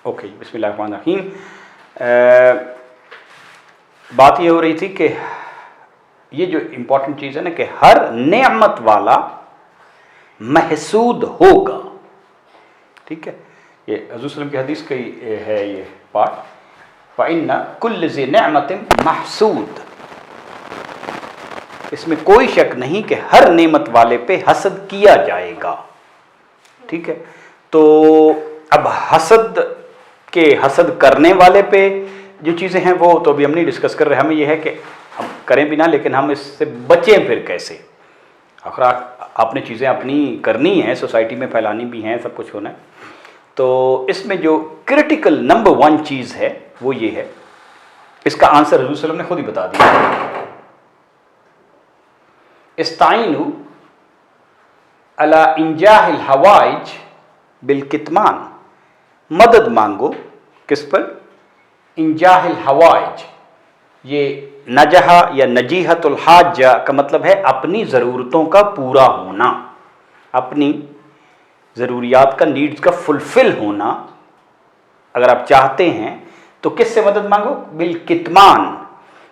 Okay, بسم اللہ الرحمن الرحیم. بات یہ ہو رہی تھی کہ یہ جو امپورٹنٹ چیز ہے نا کہ ہر نعمت والا محسود ہوگا. ٹھیک ہے، یہ حضور صلی اللہ علیہ وسلم کی حدیث کی ہے یہ پارٹ. فَإِنَّ كُلِّ ذِي نِعْمَةٍ مَحْسُودٌ. اس میں کوئی شک نہیں کہ ہر نعمت والے پہ حسد کیا جائے گا. ٹھیک ہے، تو اب حسد کرنے والے پہ جو چیزیں ہیں وہ تو ابھی ہم نہیں ڈسکس کر رہے. ہمیں یہ ہے کہ ہم کریں بھی نہ، لیکن ہم اس سے بچیں پھر کیسے. آخر آپ نے چیزیں اپنی کرنی ہیں، سوسائٹی میں پھیلانی بھی ہیں، سب کچھ ہونا ہے. تو اس میں جو کرٹیکل نمبر 1 چیز ہے وہ یہ ہے، اس کا آنسر حضور صلی اللہ علیہ وسلم نے خود ہی بتا دیا. استعینوا علی انجاح الحوائج بالکتمان. مدد مانگو کس پر؟ انجاح الحوائج. یہ نجحہ یا نجیحت الحاجہ کا مطلب ہے اپنی ضرورتوں کا پورا ہونا، اپنی ضروریات کا، نیڈز کا فلفل ہونا. اگر آپ چاہتے ہیں تو کس سے مدد مانگو؟ بالکتمان.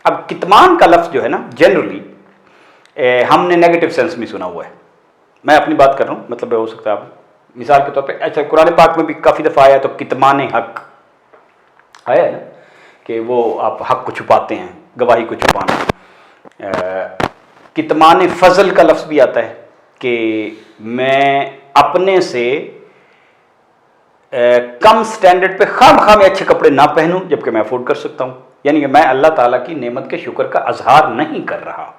اب کتمان کا لفظ جو ہے نا جنرلی ہم نے نیگیٹو سینس میں سنا ہوا ہے. میں اپنی بات کر رہا ہوں، مطلب ہو سکتا ہے آپ مثال کے طور پہ، اچھا قرآن پاک میں بھی کافی دفعہ آیا تو کتمان حق آیا نا کہ وہ آپ حق کو چھپاتے ہیں، گواہی کو چھپانا. کتمان فضل کا لفظ بھی آتا ہے کہ میں اپنے سے کم سٹینڈرڈ پہ خام اچھے کپڑے نہ پہنوں جبکہ میں افورڈ کر سکتا ہوں. یعنی کہ میں اللہ تعالیٰ کی نعمت کے شکر کا اظہار نہیں کر رہا،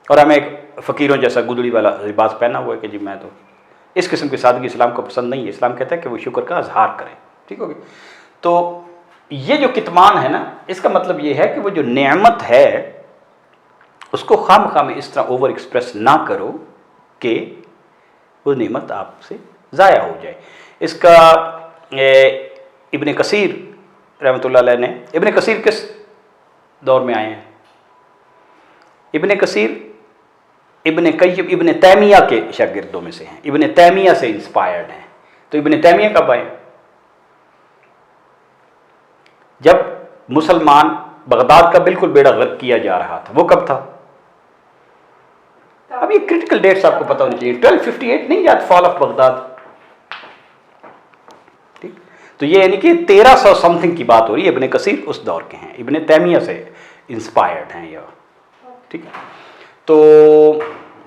اور ہمیں ایک فقیروں جیسا گدڑی والا لباس پہنا ہوا ہے کہ جی میں تو اس قسم کی سادگی اسلام کو پسند نہیں ہے. اسلام کہتا ہے کہ وہ شکر کا اظہار کریں. ٹھیک ہوگی. تو یہ جو کتمان ہے نا، اس کا مطلب یہ ہے کہ وہ جو نعمت ہے اس کو خام اس طرح اوور ایکسپریس نہ کرو کہ وہ نعمت آپ سے ضائع ہو جائے. اس کا ابن کثیر رحمۃ اللہ علیہ نے، ابن کثیر کس دور میں آئے ہیں؟ ابن کثیر ابن قیم ابن تیمیہ کے شاگردوں میں سے ہیں، ابن تیمیہ سے انسپائرڈ ہیں. تو ابن تیمیہ کب آئے؟ جب مسلمان بغداد کا بالکل بیڑا غرق کیا جا رہا تھا. وہ کب تھا؟ اب یہ کرٹیکل ڈیٹس آپ کو پتہ ہونی چاہیے. 1258 نہیں یاد، فال آف بغداد. ٹھیک، تو یہ یعنی کہ 1300 سم تھنگ کی بات ہو رہی ہے. ابن کثیر اس دور کے ہیں، ابن تیمیہ سے انسپائرڈ ہیں یہ. ٹھیک ہے، تو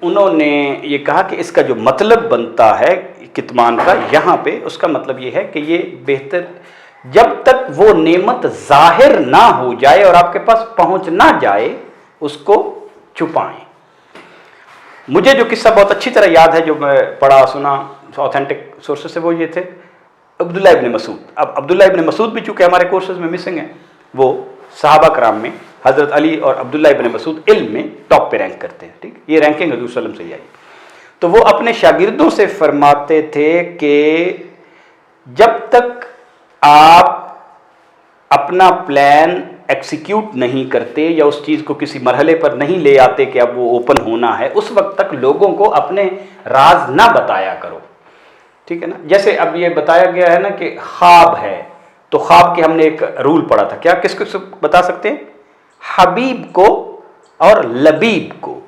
انہوں نے یہ کہا کہ اس کا جو مطلب بنتا ہے کتمان کا یہاں پہ، اس کا مطلب یہ ہے کہ یہ بہتر جب تک وہ نعمت ظاہر نہ ہو جائے اور آپ کے پاس پہنچ نہ جائے اس کو چھپائیں. مجھے جو قصہ بہت اچھی طرح یاد ہے، جو میں پڑھا سنا اوتھینٹک سورسز سے، وہ یہ تھے عبداللہ ابن مسعود. اب عبداللہ ابن مسعود بھی چونکہ ہمارے کورسز میں مسنگ ہیں، وہ صحابہ کرام میں حضرت علی اور عبداللہ ابن مسعود علم میں ٹاپ پہ رینک کرتے ہیں. ٹھیک، یہ رینکنگ حضور صلی اللہ علیہ وسلم سے ہی آئی. تو وہ اپنے شاگردوں سے فرماتے تھے کہ جب تک آپ اپنا پلان ایکسیکیوٹ نہیں کرتے یا اس چیز کو کسی مرحلے پر نہیں لے آتے کہ اب وہ اوپن ہونا ہے، اس وقت تک لوگوں کو اپنے راز نہ بتایا کرو. ٹھیک ہے نا. جیسے اب یہ بتایا گیا ہے نا کہ خواب ہے، تو خواب کے ہم نے ایک رول پڑھا تھا. کیا کس کو بتا سکتے ہیں؟ حبیب کو اور لبیب کو.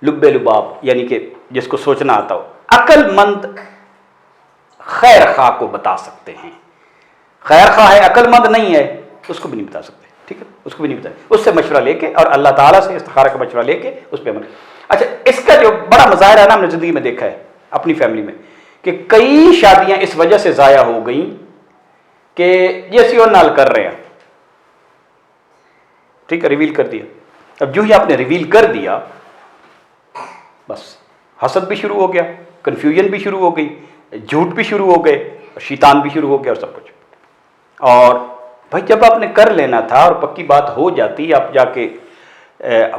لب لباب یعنی کہ جس کو سوچنا آتا ہو. عقل مند خیر خواہ کو بتا سکتے ہیں. خیر خواہ ہے، عقل مند نہیں ہے، اس کو بھی نہیں بتا سکتے. ٹھیک ہے، اس کو بھی نہیں بتا. اس سے مشورہ لے کے اور اللہ تعالیٰ سے استخارہ کا مشورہ لے کے اس پہ عمل. اچھا، اس کا جو بڑا مظاہرہ ہے نا، ہم نے زندگی میں دیکھا ہے اپنی فیملی میں، کہ کئی شادیاں اس وجہ سے ضائع ہو گئیں کہ یہ اسی اور نال کر رہے ہیں. ٹھیک ہے، ریویل کر دیا. اب جو ہی آپ نے ریویل کر دیا، بس حسد بھی شروع ہو گیا، کنفیوژن بھی شروع ہو گئی، جھوٹ بھی شروع ہو گئے، شیطان بھی شروع ہو گیا اور سب کچھ. اور بھائی جب آپ نے کر لینا تھا اور پکی بات ہو جاتی، آپ جا کے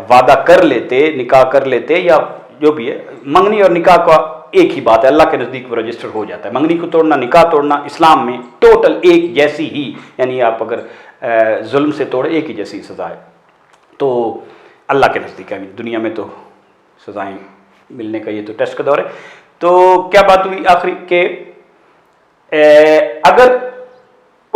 وعدہ کر لیتے، نکاح کر لیتے، یا جو بھی ہے، منگنی اور نکاح کا ایک ہی بات ہے، اللہ کے نزدیک وہ رجسٹر ہو جاتا ہے. منگنی کو توڑنا، نکاح توڑنا اسلام میں ٹوٹل ایک جیسی ہی، یعنی آپ اگر ظلم سے توڑے ایک ہی جیسی سزا ہے. تو اللہ کے نزدیک ہے، دنیا میں تو سزائیں ملنے کا یہ تو ٹیسٹ کا دور ہے. تو کیا بات ہوئی آخری کہ اگر